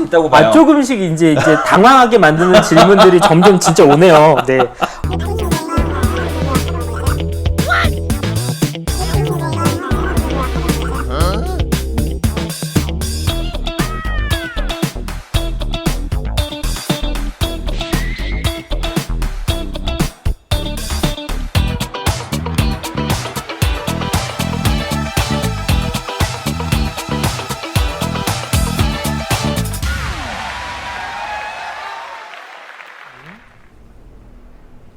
있다고 봐요. 조금씩 이제 당황하게 만드는 질문들이 점점 진짜 오네요. 네.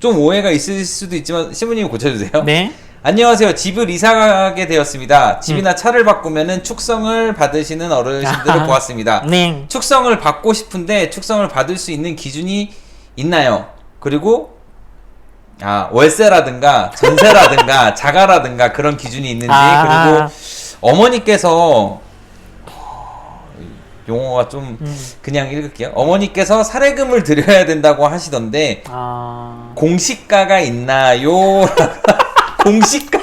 좀 오해가 있을 수도 있지만 신부님이 고쳐주세요. 네. 안녕하세요. 집을 이사가게 되었습니다. 집이나 차를 바꾸면은 축성을 받으시는 어르신들을 보았습니다. 네. 축성을 받고 싶은데 축성을 받을 수 있는 기준이 있나요? 그리고 월세라든가 전세라든가 자가라든가 그런 기준이 있는지 그리고 어머니께서 용어가 좀 그냥 읽을게요. 어머니께서 사례금을 드려야 된다고 하시던데 공시가가 있나요? 공시가?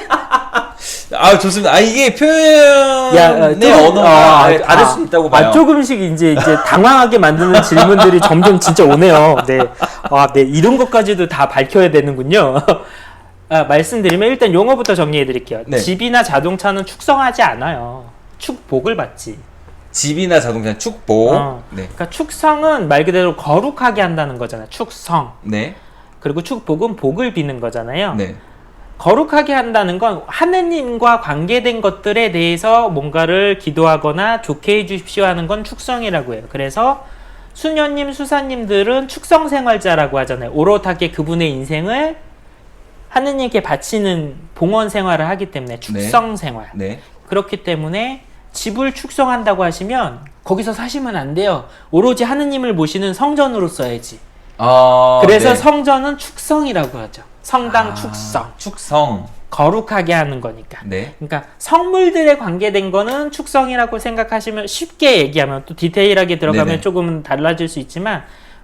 좋습니다. 이게 표현의 언어가 다를 수 있다고 봐요. 조금씩 이제 당황하게 만드는 질문들이 점점 진짜 오네요. 네. 네. 이런 것까지도 다 밝혀야 되는군요. 말씀드리면 일단 용어부터 정리해 드릴게요. 네. 집이나 자동차는 축성하지 않아요. 축복을 받지. 집이나 자동차 축복. 네. 그러니까 축성은 말 그대로 거룩하게 한다는 거잖아요. 축성. 네. 그리고 축복은 복을 비는 거잖아요. 네. 거룩하게 한다는 건 하느님과 관계된 것들에 대해서 뭔가를 기도하거나 좋게 해주십시오 하는 건 축성이라고 해요. 그래서 수녀님, 수사님들은 축성 생활자라고 하잖아요. 오롯하게 그분의 인생을 하느님께 바치는 봉헌 생활을 하기 때문에 축성 생활. 네. 그렇기 때문에 집을 축성한다고 하시면 거기서 사시면 안 돼요. 오로지 하느님을 모시는 성전으로 써야지. 그래서 네. 성전은 축성이라고 하죠. 성당 축성. 축성. 거룩하게 하는 거니까. 네. 그러니까 성물들에 관계된 거는 축성이라고 생각하시면 쉽게 얘기하면 또 디테일하게 들어가면 네네. 조금 달라질 수 있지만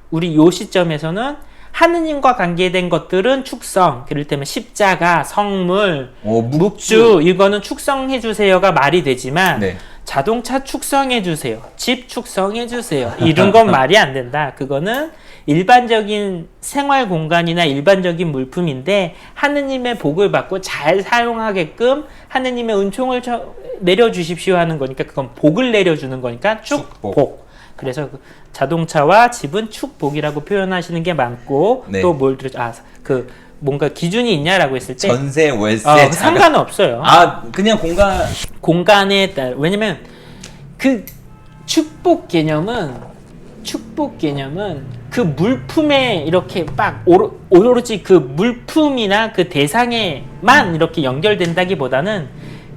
우리 요 시점에서는 하느님과 관계된 것들은 축성. 그럴 때면 십자가, 성물, 묵주 이거는 축성해 주세요가 말이 되지만 네. 자동차 축성해 주세요. 집 축성해 주세요. 이런 건 말이 안 된다. 그거는 일반적인 생활 공간이나 일반적인 물품인데 하느님의 복을 받고 잘 사용하게끔 하느님의 은총을 내려주십시오 하는 거니까 그건 복을 내려주는 거니까 축복. 그래서 자동차와 집은 축복이라고 표현하시는 게 많고 네. 또 뭘 뭔가 기준이 있냐라고 했을 때 전세, 월세, 상관은 없어요. 그냥 공간에 따라 왜냐면 그 축복 개념은 그 물품에 이렇게 막 오로지 그 물품이나 그 대상에만 이렇게 연결된다기보다는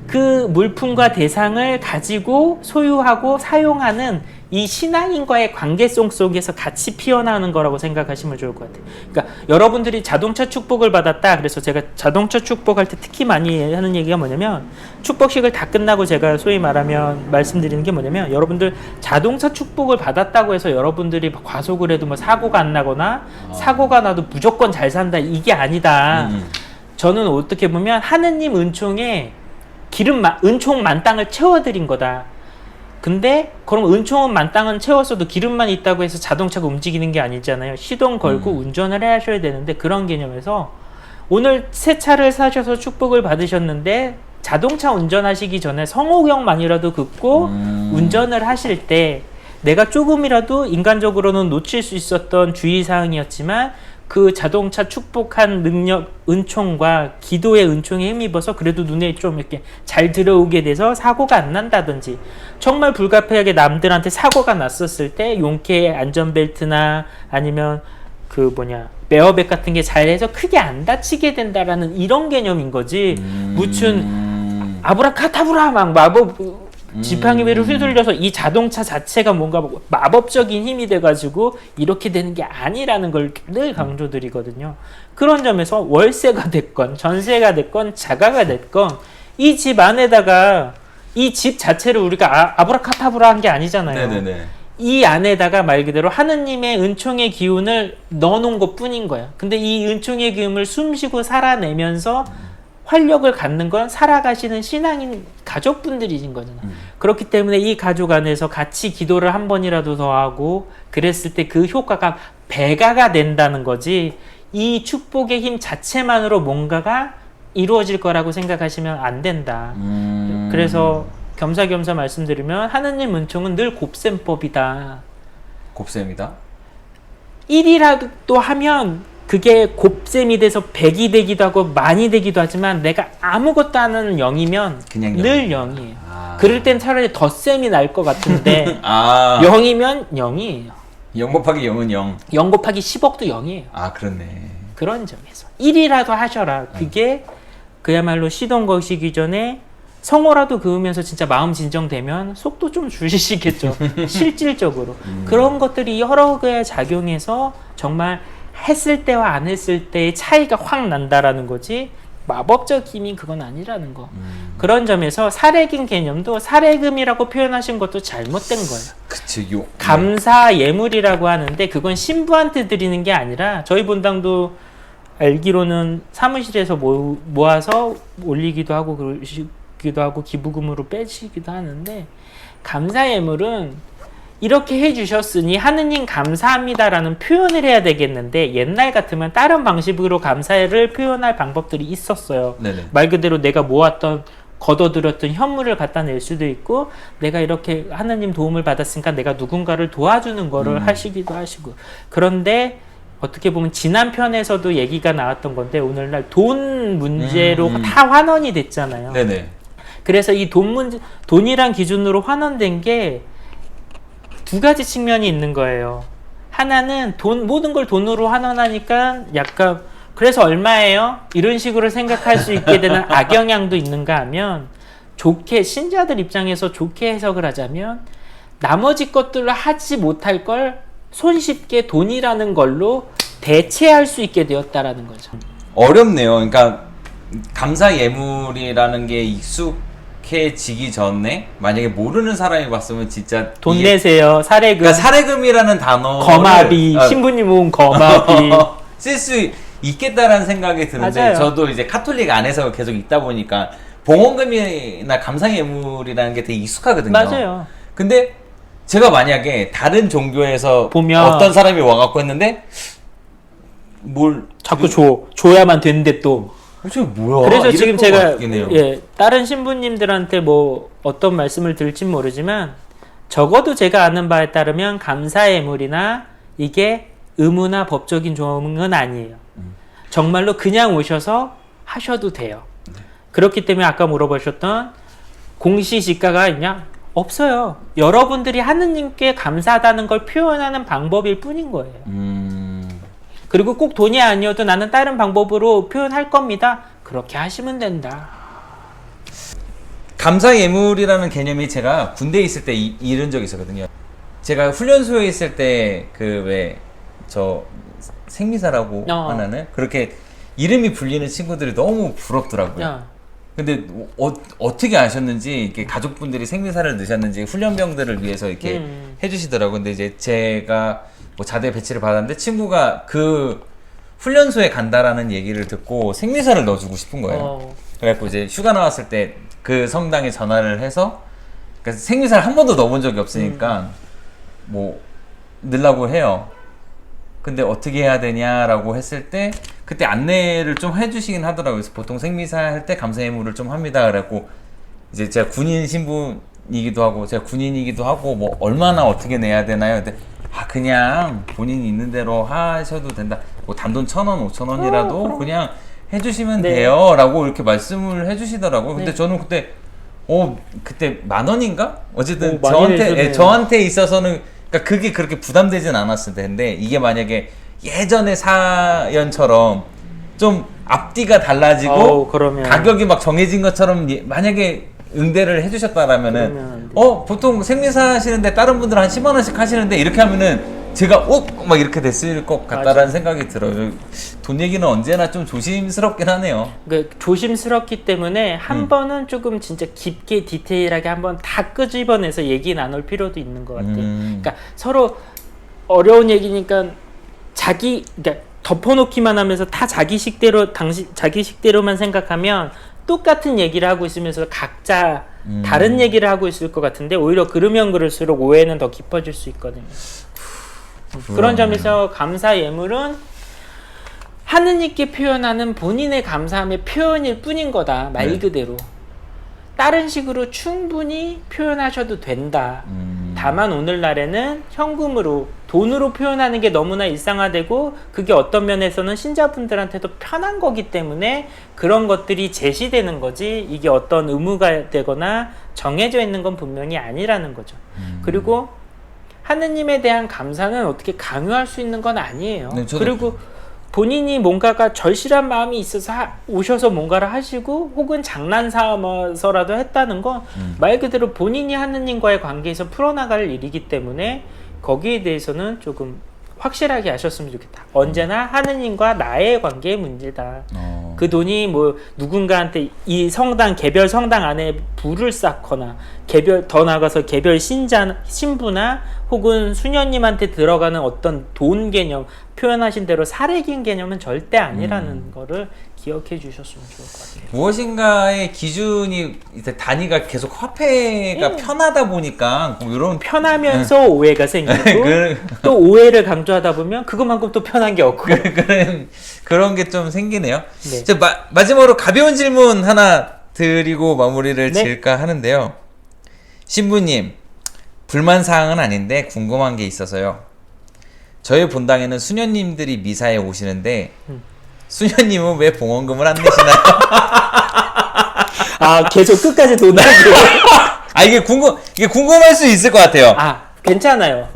그 물품과 대상을 가지고 소유하고 사용하는 이 신앙인과의 관계성 속에서 같이 피어나는 거라고 생각하시면 좋을 것 같아요. 그러니까 여러분들이 자동차 축복을 받았다. 그래서 제가 자동차 축복할 때 특히 많이 하는 얘기가 뭐냐면 축복식을 다 끝나고 제가 소위 말하면 말씀드리는 게 뭐냐면 여러분들 자동차 축복을 받았다고 해서 여러분들이 과속을 해도 뭐 사고가 안 나거나 사고가 나도 무조건 잘 산다. 이게 아니다. 저는 어떻게 보면 하느님 은총에 은총 만땅을 채워드린 거다. 근데 그럼 은총은 만땅은 채웠어도 기름만 있다고 해서 자동차가 움직이는 게 아니잖아요. 시동 걸고 운전을 하셔야 되는데 그런 개념에서 오늘 새 차를 사셔서 축복을 받으셨는데 자동차 운전하시기 전에 성호경만이라도 긋고 운전을 하실 때 내가 조금이라도 인간적으로는 놓칠 수 있었던 주의사항이었지만 그 자동차 축복한 능력, 은총과 기도의 은총에 힘입어서 그래도 눈에 좀 이렇게 잘 들어오게 돼서 사고가 안 난다든지 정말 불가피하게 남들한테 사고가 났었을 때 용케 안전벨트나 아니면 베어백 같은 게 잘해서 크게 안 다치게 된다라는 이런 개념인 거지. 무슨 아브라카타브라 막 마법 지팡이를 휘둘려서 이 자동차 자체가 뭔가 마법적인 힘이 돼가지고 이렇게 되는 게 아니라는 걸 늘 강조드리거든요. 그런 점에서 월세가 됐건 전세가 됐건 자가가 됐건 이 집 안에다가 이 집 자체를 우리가 아브라카타브라 한 게 아니잖아요. 네네네. 이 안에다가 말 그대로 하느님의 은총의 기운을 넣어놓은 것 뿐인 거야. 근데 이 은총의 기운을 숨쉬고 살아내면서 활력을 갖는 건 살아가시는 신앙인 가족분들이신 거잖아. 그렇기 때문에 이 가족 안에서 같이 기도를 한 번이라도 더 하고 그랬을 때 그 효과가 배가가 된다는 거지, 이 축복의 힘 자체만으로 뭔가가 이루어질 거라고 생각하시면 안 된다. 그래서 겸사겸사 말씀드리면 하느님 은총은 늘 곱셈법이다. 곱셈이다. 1이라도 하면 그게 곱셈이 돼서 100이 되기도 하고 많이 되기도 하지만, 내가 아무것도 안 하는 0이면 그냥 늘 0이에요. 그럴 땐 차라리 덧셈이 날 것 같은데 0이면 0이에요. 0 곱하기 0은 0. 0 곱하기 10억도 0이에요. 그렇네. 그런 점에서 1이라도 하셔라. 그게 그야말로 시동 거시기 전에 성호라도 그으면서 진짜 마음 진정되면 속도 좀 줄이시겠죠. 실질적으로. 그런 것들이 여러 개 작용해서 정말 했을 때와 안 했을 때의 차이가 확 난다라는 거지, 마법적 힘이 그건 아니라는 거. 그런 점에서 사례금 개념도 사례금이라고 표현하신 것도 잘못된 거예요. 그치, 감사 예물이라고 하는데 그건 신부한테 드리는 게 아니라, 저희 본당도 알기로는 사무실에서 모아서 올리기도 하고 그러시기도 하고 기부금으로 빼시기도 하는데, 감사 예물은 이렇게 해주셨으니 하느님 감사합니다라는 표현을 해야 되겠는데, 옛날 같으면 다른 방식으로 감사를 표현할 방법들이 있었어요. 네네. 말 그대로 내가 모았던 걷어들였던 현물을 갖다 낼 수도 있고, 내가 이렇게 하느님 도움을 받았으니까 내가 누군가를 도와주는 거를 하시기도 하시고. 그런데 어떻게 보면 지난 편에서도 얘기가 나왔던 건데, 오늘날 돈 문제로 다 환원이 됐잖아요. 네네. 그래서 이 돈이란 기준으로 환원된 게 두 가지 측면이 있는 거예요. 하나는 모든 걸 돈으로 환원하니까 약간, 그래서 얼마예요? 이런 식으로 생각할 수 있게 되는 악영향도 있는가 하면, 신자들 입장에서 좋게 해석을 하자면, 나머지 것들로 하지 못할 걸 손쉽게 돈이라는 걸로 대체할 수 있게 되었다라는 거죠. 어렵네요. 그러니까 감사 예물이라는 게 익숙해지기 전에 만약에 모르는 사람이 봤으면 진짜 돈 내세요, 사례금, 그러니까 사례금이라는 단어 거마비, 신부님 모은 거마비 쓸 수 있겠다라는 생각이 드는데, 맞아요. 저도 이제 카톨릭 안에서 계속 있다 보니까 봉헌금이나 감사 예물이라는 게 되게 익숙하거든요. 맞아요. 근데 제가 만약에 다른 종교에서 보면 어떤 사람이 와갖고 했는데 뭘 자꾸 줘야만 되는데 또. 저 뭐야? 그래서 지금 제가 예, 다른 신부님들한테 뭐 어떤 말씀을 드릴진 모르지만, 적어도 제가 아는 바에 따르면 감사 예물이나 이게 의무나 법적인 조항은 아니에요. 정말로 그냥 오셔서 하셔도 돼요. 그렇기 때문에 아까 물어보셨던 공시지가가 있냐? 없어요. 여러분들이 하느님께 감사하다는 걸 표현하는 방법일 뿐인 거예요. 그리고 꼭 돈이 아니어도 나는 다른 방법으로 표현할 겁니다. 그렇게 하시면 된다. 감사 예물이라는 개념이 제가 군대에 있을 때 이런 적이 있었거든요. 제가 훈련소에 있을 때 생미사라고 하나는 그렇게 이름이 불리는 친구들이 너무 부럽더라고요. 근데 어떻게 아셨는지, 이렇게 가족분들이 생미사를 넣으셨는지 훈련병들을 위해서 이렇게 해주시더라고요. 근데 이제 제가 뭐 자대 배치를 받았는데 친구가 그 훈련소에 간다라는 얘기를 듣고 생리사를 넣어주고 싶은 거예요. 그래갖고 이제 휴가 나왔을 때 그 성당에 전화를 해서, 그러니까 생리사를 한 번도 넣어본 적이 없으니까 뭐 넣으려고 해요. 근데 어떻게 해야 되냐라고 했을 때 그때 안내를 좀 해주시긴 하더라고요. 그래서 보통 생리사 할 때 감사 예물을 좀 합니다. 그래갖고 이제 제가 군인 신분이기도 하고 제가 군인이기도 하고 뭐 얼마나 어떻게 내야 되나요? 근데 그냥 본인이 있는 대로 하셔도 된다. 뭐 단돈 1,000원, 5,000원이라도 그냥 해주시면 돼요. 라고 이렇게 말씀을 해주시더라고요. 근데 저는 그때 그때 10,000원인가? 어쨌든 저한테 있어서는, 그러니까 그게 그렇게 부담되진 않았을 텐데, 이게 만약에 예전의 사연처럼 좀 앞뒤가 달라지고 가격이 막 정해진 것처럼 만약에 응대를 해주셨다라면은 보통 생리사 하시는데 다른 분들은 한 10만 원씩 하시는데 이렇게 하면은 제가 막 이렇게 됐을 것 같다라는 생각이 들어요. 돈 얘기는 언제나 좀 조심스럽긴 하네요. 그러니까 조심스럽기 때문에 한 번은 조금 진짜 깊게 디테일하게 한번 다 끄집어내서 얘기 나눌 필요도 있는 것 같아요. 그러니까 서로 어려운 얘기니까 그러니까 덮어놓기만 하면서 다 자기식대로만 생각하면 똑같은 얘기를 하고 있으면서 각자 다른 얘기를 하고 있을 것 같은데 오히려 그러면 그럴수록 오해는 더 깊어질 수 있거든요. 그런 점에서 감사 예물은 하느님께 표현하는 본인의 감사함의 표현일 뿐인 거다. 말 그대로. 다른 식으로 충분히 표현하셔도 된다. 다만 오늘날에는 현금으로 돈으로 표현하는 게 너무나 일상화되고 그게 어떤 면에서는 신자분들한테도 편한 거기 때문에 그런 것들이 제시되는 거지 이게 어떤 의무가 되거나 정해져 있는 건 분명히 아니라는 거죠. 그리고 하느님에 대한 감사는 어떻게 강요할 수 있는 건 아니에요. 네, 그리고 본인이 뭔가가 절실한 마음이 있어서 오셔서 뭔가를 하시고 혹은 장난 삼아서라도 했다는 건 말 그대로 본인이 하느님과의 관계에서 풀어나갈 일이기 때문에 거기에 대해서는 조금 확실하게 하셨으면 좋겠다. 언제나 하느님과 나의 관계의 문제다. 그 돈이 뭐 누군가한테 이 성당 개별 성당 안에 불을 쌓거나 개별 더 나아가서 개별 신부나 혹은 수녀님한테 들어가는 어떤 돈 개념 표현하신 대로 사례긴 개념은 절대 아니라는 거를 기억해 주셨으면 좋을 것 같아요. 무엇인가의 기준이 이제 단위가 계속 화폐가 편하다 보니까 뭐 이런 편하면서 오해가 생기고 또 오해를 강조하다 보면 그것만큼 또 편한 게 없고 그런 게 좀 생기네요. 네. 자, 마지막으로 가벼운 질문 하나 드리고 마무리를 네. 지을까 하는데요. 신부님, 불만사항은 아닌데 궁금한 게 있어서요. 저희 본당에는 수녀님들이 미사에 오시는데 수녀님은 왜 봉헌금을 안 내시나요? 아 계속 끝까지 돈 내고 이게 궁금할 수 있을 것 같아요. 괜찮아요.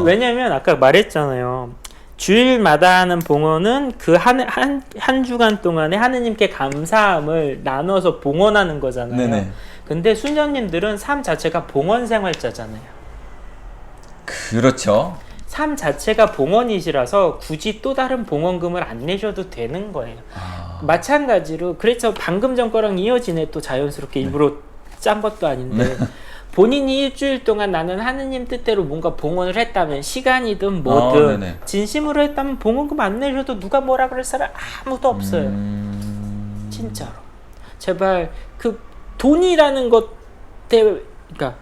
왜냐면 아까 말했잖아요. 주일마다 하는 봉헌은 그 한 주간 동안에 하느님께 감사함을 나눠서 봉헌하는 거잖아요. 네네. 근데 수녀님들은 삶 자체가 봉헌 생활자잖아요. 그렇죠. 삶 자체가 봉헌이시라서 굳이 또 다른 봉헌금을 안 내셔도 되는 거예요. 마찬가지로 그래서 방금 전 거랑 이어지네 또 자연스럽게 일부러 짠 것도 아닌데 본인이 일주일 동안 나는 하느님 뜻대로 뭔가 봉헌을 했다면 시간이든 뭐든 진심으로 했다면 봉헌금 안 내셔도 누가 뭐라 그럴 사람 아무도 없어요. 진짜로. 제발 그 돈이라는 것 때문에 그러니까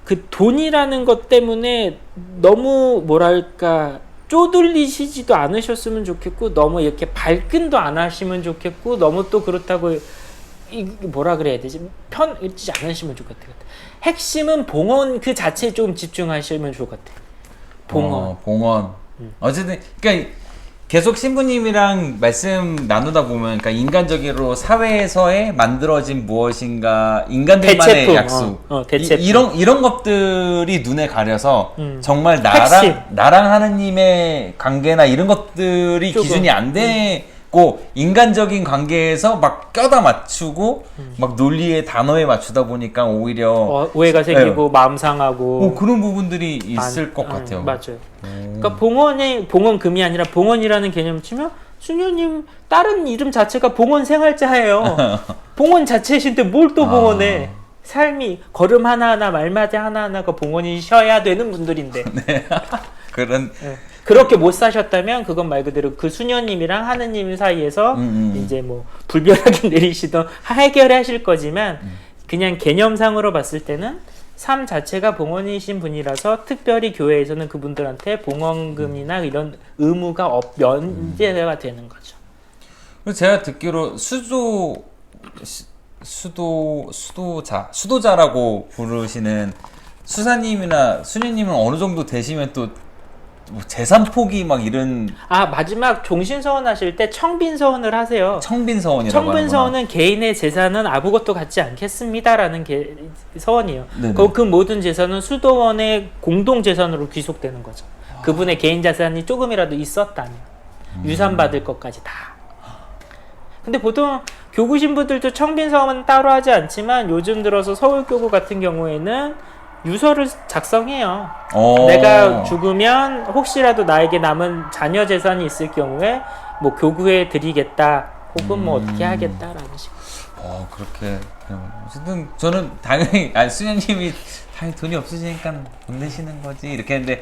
그 돈이라는 것 때문에 너무 뭐랄까 쪼들리시지도 않으셨으면 좋겠고 너무 이렇게 발끈도 안 하시면 좋겠고 너무 또 그렇다고 뭐라 그래야 되지 편하지 않으시면 좋겠다. 핵심은 봉헌 그 자체에 좀 집중하시면 좋을 것 같아요. 봉헌. 봉헌. 어쨌든 그러니까 계속 신부님이랑 말씀 나누다 보면 그러니까 인간적으로 사회에서의 만들어진 무엇인가 인간들만의 대체품, 약속 대체품. 이런 것들이 눈에 가려서 정말 핵심. 나랑 하느님의 관계나 이런 것들이 조금. 기준이 안 되고 인간적인 관계에서 막 껴다 맞추고 막 논리의 단어에 맞추다 보니까 오히려 오해가 생기고 마음 상하고 그런 부분들이 있을 것 같아요. 맞아요. 그러니까 봉헌금이 아니라 봉헌이라는 개념을 치면 수녀님 다른 이름 자체가 봉헌 생활자예요. 봉헌 자체이신데 뭘 또 봉헌해? 삶이 걸음 하나하나 말마디 하나하나가 봉헌이셔야 되는 분들인데. 네. 그런 그렇게 못 사셨다면 그건 말 그대로 그 수녀님이랑 하느님 사이에서 이제 뭐 불벼락이 내리시던 해결하실 거지만 그냥 개념상으로 봤을 때는 삶 자체가 봉헌이신 분이라서 특별히 교회에서는 그분들한테 봉헌금이나 이런 의무가 면제가 되는 거죠. 그리고 제가 듣기로 수도자라고 부르시는 수사님이나 수녀님은 어느 정도 되시면 또 뭐 재산 포기 막 이런 마지막 종신서원 하실 때 청빈서원을 하세요. 청빈서원이라고 청빈서원은 개인의 재산은 아무것도 갖지 않겠습니다라는 서원이에요. 그 모든 재산은 수도원의 공동 재산으로 귀속되는 거죠. 그분의 개인 재산이 조금이라도 있었다면 유산 받을 것까지 다. 근데 보통 교구 신부들도 청빈서원은 따로 하지 않지만 요즘 들어서 서울교구 같은 경우에는 유서를 작성해요. 내가 죽으면 혹시라도 나에게 남은 자녀 재산이 있을 경우에 뭐 교구에 드리겠다 혹은 뭐 어떻게 하겠다라는 식으로. 그렇게 어쨌든 저는 당연히 수녀님이 당연히 돈이 없으시니까 못 내시는 거지 이렇게 했는데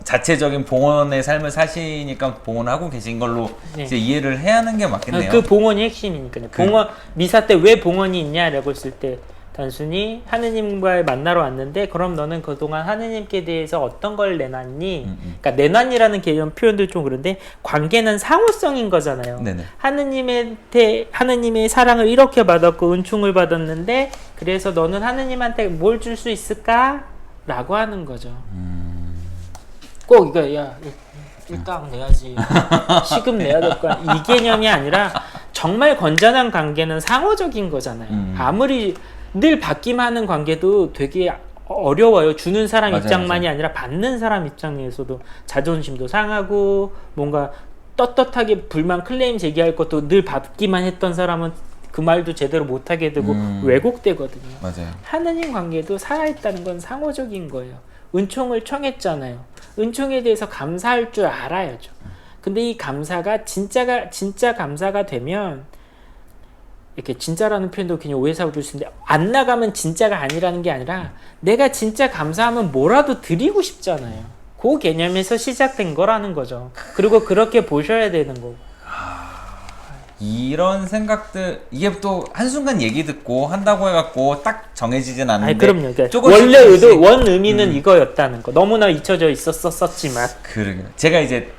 자체적인 봉헌의 삶을 사시니까 봉헌하고 계신 걸로 이제 이해를 해야 하는 게 맞겠네요. 그 봉헌이 핵심이니까요. 봉헌 미사 때 왜 봉헌이 있냐라고 했을 때 단순히 하느님과의 만나러 왔는데 그럼 너는 그동안 하느님께 대해서 어떤 걸 내놨니? 그러니까 내놨니라는 개념 표현도 좀 그런데 관계는 상호성인 거잖아요. 네네. 하느님의 사랑을 이렇게 받았고 은총을 받았는데 그래서 너는 하느님한테 뭘 줄 수 있을까? 라고 하는 거죠. 꼭 이거 야 일당 내야지 시급 내야 될 거야 이 개념이 아니라 정말 건전한 관계는 상호적인 거잖아요. 아무리 늘 받기만 하는 관계도 되게 어려워요. 주는 사람 맞아요, 입장만이 맞아요. 아니라 받는 사람 입장에서도 자존심도 상하고 뭔가 떳떳하게 불만 클레임 제기할 것도 늘 받기만 했던 사람은 그 말도 제대로 못하게 되고 왜곡되거든요. 맞아요. 하느님 관계도 살아있다는 건 상호적인 거예요. 은총을 청했잖아요. 은총에 대해서 감사할 줄 알아야죠. 근데 이 감사가 진짜 감사가 되면 이렇게 진짜라는 표현도 그냥 오해사고 줄 수 있는데 안 나가면 진짜가 아니라는 게 아니라 내가 진짜 감사하면 뭐라도 드리고 싶잖아요. 그 개념에서 시작된 거라는 거죠. 그리고 그렇게 보셔야 되는 거고. 이런 생각들 이게 또 한순간 얘기 듣고 한다고 해갖고 딱 정해지진 않는데 아니, 그럼요. 그러니까 조금씩 원래 조금씩 원 의미는 이거였다는 거. 너무나 잊혀져 있었지만. 그러게요. 제가 이제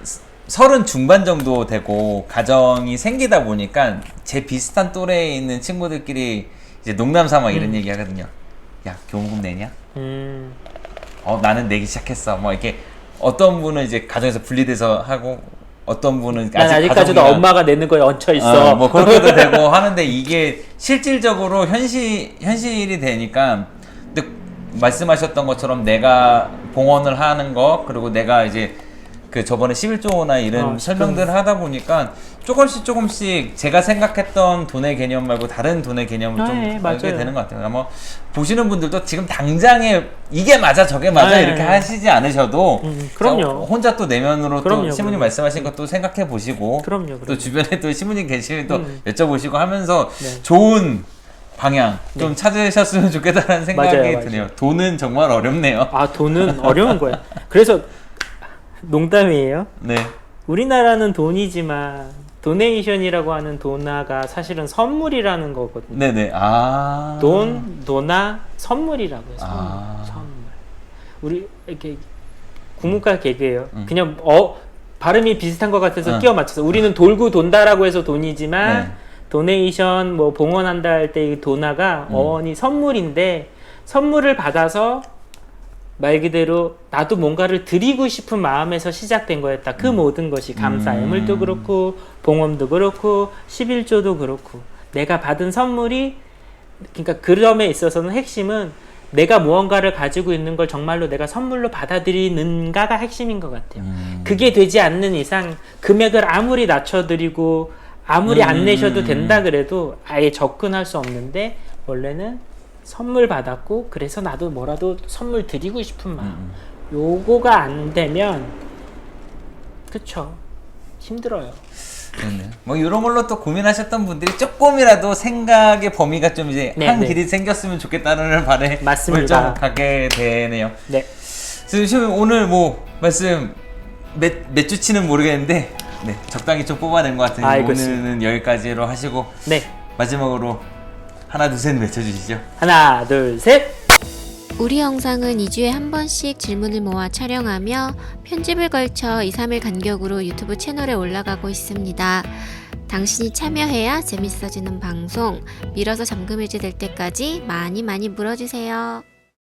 30 중반 정도 되고 가정이 생기다 보니까 제 비슷한 또래에 있는 친구들끼리 이제 농담 삼아 이런 얘기 하거든요. 야, 교무금 내냐? 나는 내기 시작했어. 뭐 이렇게 어떤 분은 이제 가정에서 분리돼서 하고 어떤 분은 난 아직까지도 가족이랑- 엄마가 내는 거에 얹혀 있어. 뭐 그렇게도 되고 하는데 이게 실질적으로 현실이 되니까 근데 말씀하셨던 것처럼 내가 봉헌을 하는 거 그리고 내가 이제 그 저번에 11조나 이런 설명들을 하다 보니까 조금씩 제가 생각했던 돈의 개념 말고 다른 돈의 개념을 좀 알게 맞아요. 되는 것 같아요. 아마 보시는 분들도 지금 당장에 이게 맞아 저게 맞아 이렇게 하시지 않으셔도 그럼요. 혼자 또 내면으로 그럼요, 또 시부님 말씀하신 것도 생각해 보시고 그럼요. 또 주변에 또 시부님 계시면 또 여쭤보시고 하면서 네. 좋은 방향 좀 찾으셨으면 좋겠다는 생각이 맞아요. 드네요. 돈은 정말 어렵네요. 아, 돈은 어려운 거야. 그래서 농담이에요. 네. 우리나라는 돈이지만 도네이션이라고 하는 돈화가 사실은 선물이라는 거거든요. 네네. 돈화 선물이라고 해요. 선물. 우리 이렇게 구문가 개그예요. 그냥 발음이 비슷한 것 같아서 끼워 맞춰서 우리는 돌고 돈다라고 해서 돈이지만 네. 도네이션 뭐 봉헌한다 할 때 이 돈화가 어원이 선물인데 선물을 받아서 말 그대로 나도 뭔가를 드리고 싶은 마음에서 시작된 거였다. 그 모든 것이 감사예물도 그렇고 봉헌도 그렇고 11조도 그렇고 내가 받은 선물이 그러니까 그 점에 있어서는 핵심은 내가 무언가를 가지고 있는 걸 정말로 내가 선물로 받아들이는가가 핵심인 것 같아요. 그게 되지 않는 이상 금액을 아무리 낮춰드리고 아무리 안 내셔도 된다 그래도 아예 접근할 수 없는데 원래는 선물 받았고 그래서 나도 뭐라도 선물 드리고 싶은 마음 요거가 안 되면 그쵸 힘들어요. 네. 뭐 이런 걸로 또 고민하셨던 분들이 조금이라도 생각의 범위가 좀 이제 네, 한 네. 길이 생겼으면 좋겠다는 바람을 맞습니다. 좀 갖게 되네요. 네. 지금 오늘 뭐 말씀 몇 주치는 모르겠는데 네, 적당히 좀 뽑아낸 것 같으니 오늘은 여기까지로 하시고 네. 마지막으로 하나 둘 셋 외쳐주시죠. 하나 둘 셋. 우리 영상은 2주에 한 번씩 질문을 모아 촬영하며 편집을 걸쳐 2-3일 간격으로 유튜브 채널에 올라가고 있습니다. 당신이 참여해야 재밌어지는 방송, 밀어서 잠금 해제될 때까지 많이 물어주세요.